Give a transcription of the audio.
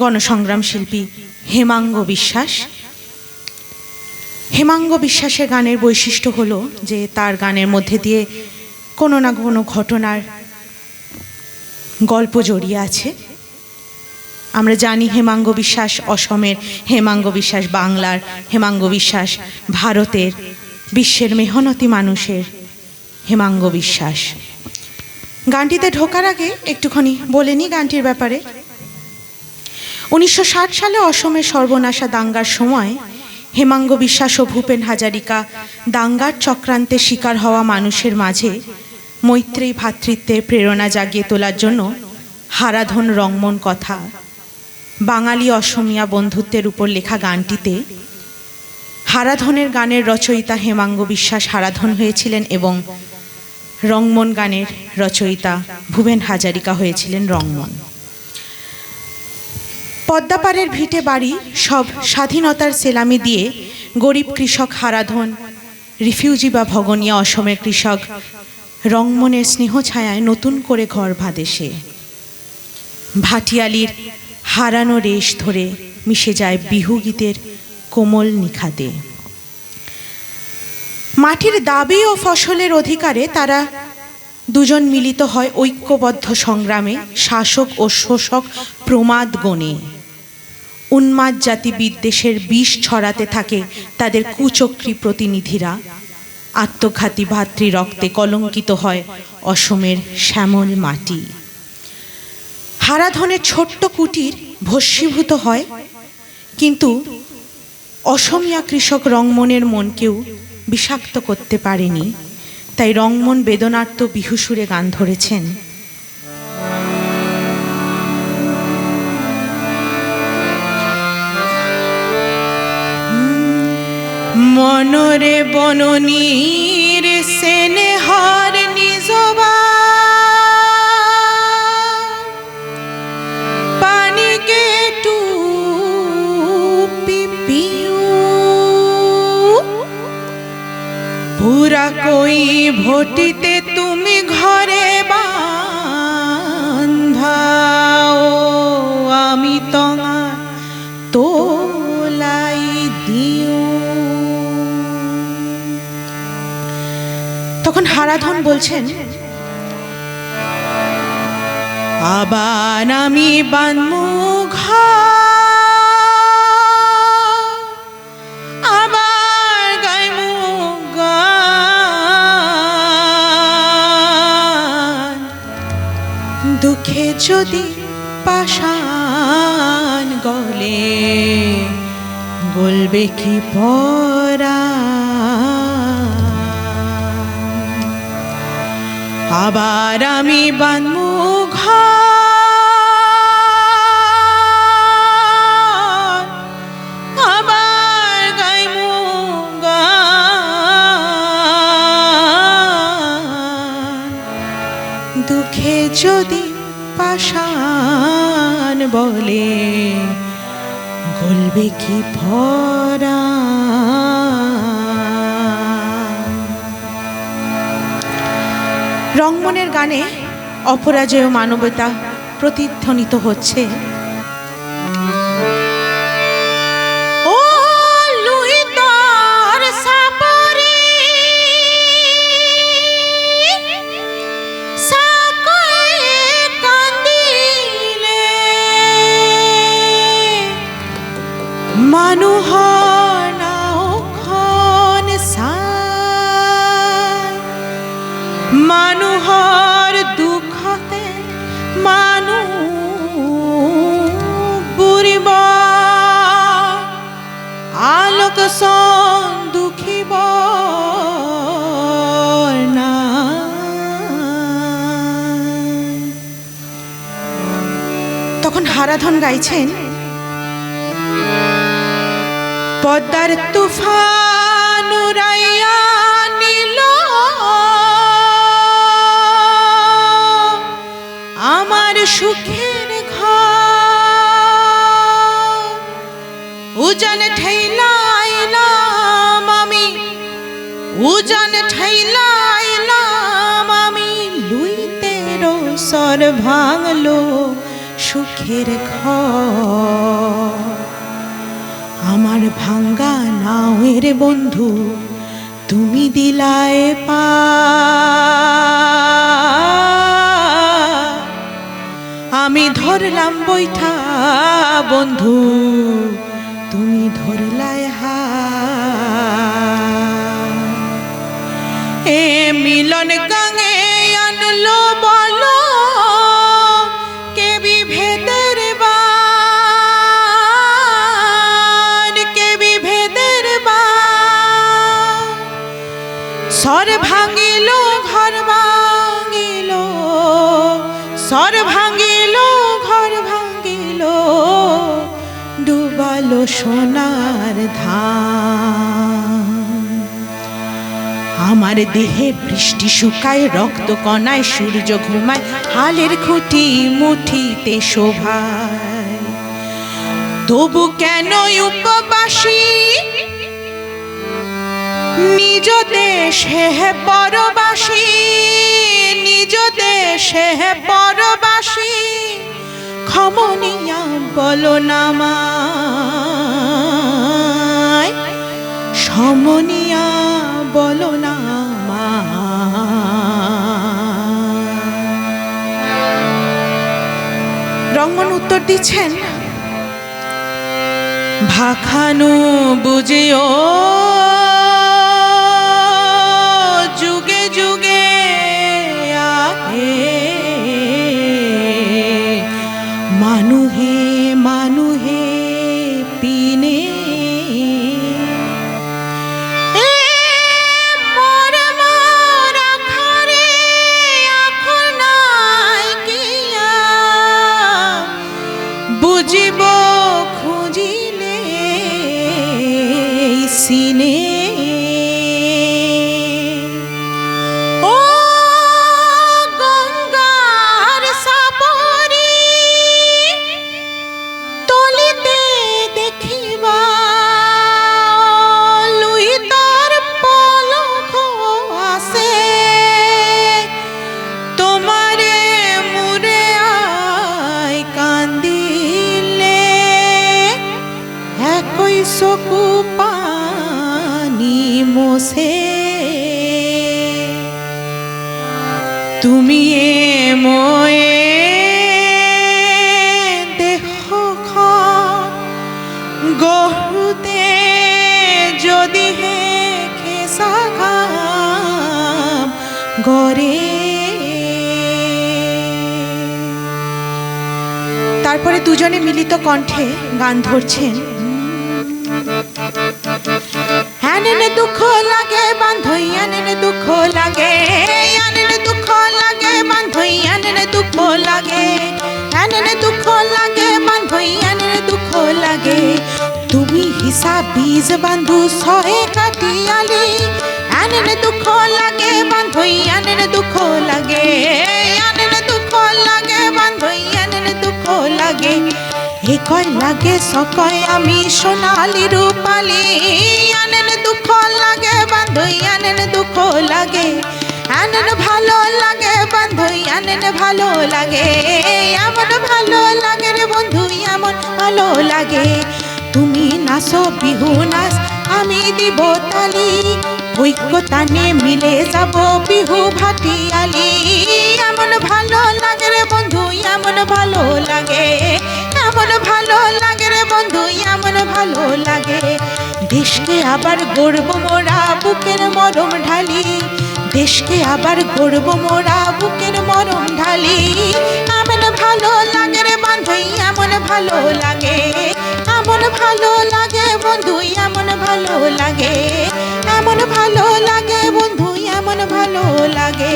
গণসংগ্রাম শিল্পী হেমাঙ্গ বিশ্বাস। হেমাঙ্গ বিশ্বাসের গানের বৈশিষ্ট্য হলো যে তার গানের মধ্যে দিয়ে কোনো না কোনো ঘটনার গল্প জড়িয়ে আছে। আমরা জানি হেমাঙ্গ বিশ্বাস অসমের, হেমাঙ্গ বিশ্বাস বাংলার, হেমাঙ্গ বিশ্বাস ভারতের, বিশ্বের মেহনতি মানুষের হেমাঙ্গ বিশ্বাস। গানটিতে ঢোকার আগে একটুখানি বলে নিই গানটির ব্যাপারে। 1960 সালে অসমের সর্বনাশা দাঙ্গার সময় হেমাঙ্গ বিশ্বাস ও ভূপেন হাজারিকা দাঙ্গার চক্রান্তে শিকার হওয়া মানুষের মাঝে মৈত্রী ভ্রাতৃত্বের প্রেরণা জাগিয়ে তোলার জন্য হারাধন রংমন কথা বাঙালি অসমিয়া বন্ধুত্বের উপর লেখা গানটিতে হারাধনের গানের রচয়িতা হেমাঙ্গ বিশ্বাস হারাধন হয়েছিলেন এবং রংমন গানের রচয়িতা ভূপেন হাজারিকা হয়েছিলেন রংমন। পদ্মাপাড়ের ভিটে বাড়ি সব স্বাধীনতার সেলামি দিয়ে গরিব কৃষক হারাধন, রিফিউজি বা ভগনিয়া অসমের কৃষক রংমনের স্নেহ ছায়ায় নতুন করে ঘর বাঁধে সে। ভাটিয়ালির হারানো রেশ ধরে মিশে যায় বিহু গীতের কোমল নিখাতে। মাটির দাবি ও ফসলের অধিকারে তারা দুজন মিলিত হয় ঐক্যবদ্ধ সংগ্রামে, শাসক ও শোষক প্রমাদ গণে। উন্মাদ জাতি বিদ্বেষের বিষ ছড়াতে থাকে তাদের কুচক্রী প্রতিনিধিরা। আত্মঘাতী ভাতৃ রক্তে কলঙ্কিত হয় অসমের শ্যামল মাটি। হারাধনের ছোট্ট কুটির ভস্মীভূত হয়, কিন্তু অসমিয়া কৃষক রংমনের মনকেও বিষাক্ত করতে পারেনি। তাই রংমন বেদনার্ত বিহুসুরে গান ধরেছেন। মনরে বননীর সেনেহর নিজবা পানিকে টুপি পিউ পুরা কই ভটিতে তুমি ঘরে বান্ধাও আমি তঙা তোলাই দিও। তখন হারাধন বলছেন, আবার আমি বানমু আবার গাইমু গান, দুঃখে যদি পাষাণ গলে গলবে কি পরা। আবার আমি বানমু আবার গাইমু গান, দুঃখে যদি পাষাণ বলে গলবে কি ভরা। রংমনের গানে অপরাজেয় মানবতা প্রতিধ্বনিত হচ্ছে। ও লুই তোর সাপরি সাকয়ে কান্দিলে মানুহৰ নাওখন মানুহৰ দুখতে মানুহ বুৰিব আলোক চন দুখিব না। তখন হারাধন গাইছেন, পদ্মার তুফান উড়াইয়া নিল আমার সুখের ঘর, উজান ঠেলাইলাম আমি, উজান ঠেলাইলাম আমি, লুইতেরও সর ভাঙলো সুখে কাঠের ঘর, আমার ভাঙ্গা নাওয়ের বন্ধু তুমি দিলায় পার, আমি ধরলাম বৈঠা বন্ধু তুমি ধরলায় হাত। এ মিলন গাঙে আনলো বলো কে বিভেদের বান, কে বিভেদের বান, সর ভাঙিল ঘর ভাঙিল, সর ভাঙিল ঘর ভাঙিল, ডুবালো সোনার ধান। আমার দেহে বৃষ্টি শুকায়, রক্ত কণায় সূর্য ঘুমায়, হালের খুঁটি মুঠিতে শোভায়, তবু কেন উপবাসী নিজ দেশে পরবাসী, নিজ দেশে পরবাসী, ক্ষমনিয়া বলো নামায়, সমনিয়া বলো না রঙ্গন উত্তর দিচ্ছেন, ভাখানো বুঝিও যুগে যুগে আহে, মানুহে মানুহে পিনে, বুঝিব খুঁজিলে সিনে। ও গঙ্গার সাপরি তলিতে দেখিবা, লুই তার পলক আসে, তোমারে মুরে আয় কান্দিলে, একই চকু পানি মোছে, তুমি ময়ে দেহ গহুতে যদি হে খেসা ঘাম গরে। তারপরে দুজনে মিলিত কণ্ঠে গান ধরছেন, আনেনে দুঃখ লাগে বান্ধই, আনেনে দুঃখ লাগে, আনেনে দুঃখ লাগে বান্ধই, আনেনে দুঃখ লাগে, আনেনে দুঃখ লাগে বান্ধই, আনেনে দুঃখ লাগে, তুমি হিসাব বীজ বান্ধু সহে কাটিয়ালি, আনেনে দুঃখ লাগে বান্ধই, আনেনে দুঃখ লাগে, আনেনে দুঃখ লাগে বান্ধই, আনেনে দুঃখ লাগে, একই লাগে সকয় আমি সোনালি রূপালি, আনেনে দুঃখ লাগে বান্ধই, আনেনে দুঃখ লাগে, আনেনে ভালো লাগে বান্ধই, আনেনে ভালো লাগে, এমন ভালো লাগে রে বন্ধু এমন ভালো লাগে, তুমি নাচো বিহু নাচ আমি দিব তালি, ঐক্য টানে মিলে যাব বিহু ভাটিয়ালি, এমন ভালো লাগে রে বন্ধু এমন ভালো লাগে, এমন ভালো লাগে রে বন্ধু এমন ভালো লাগে, দেশকে আবার গড়ব মোরা বুকের মরম ঢালি, দেশকে আবার গড়ব মোরা বুকের মরম ঢালি, এমন ভালো লাগে রে বান্ধই এমন ভালো লাগে, এমন ভালো লাগে বন্ধু এমন ভালো লাগে, এমন ভালো লাগে বন্ধু এমন ভালো লাগে।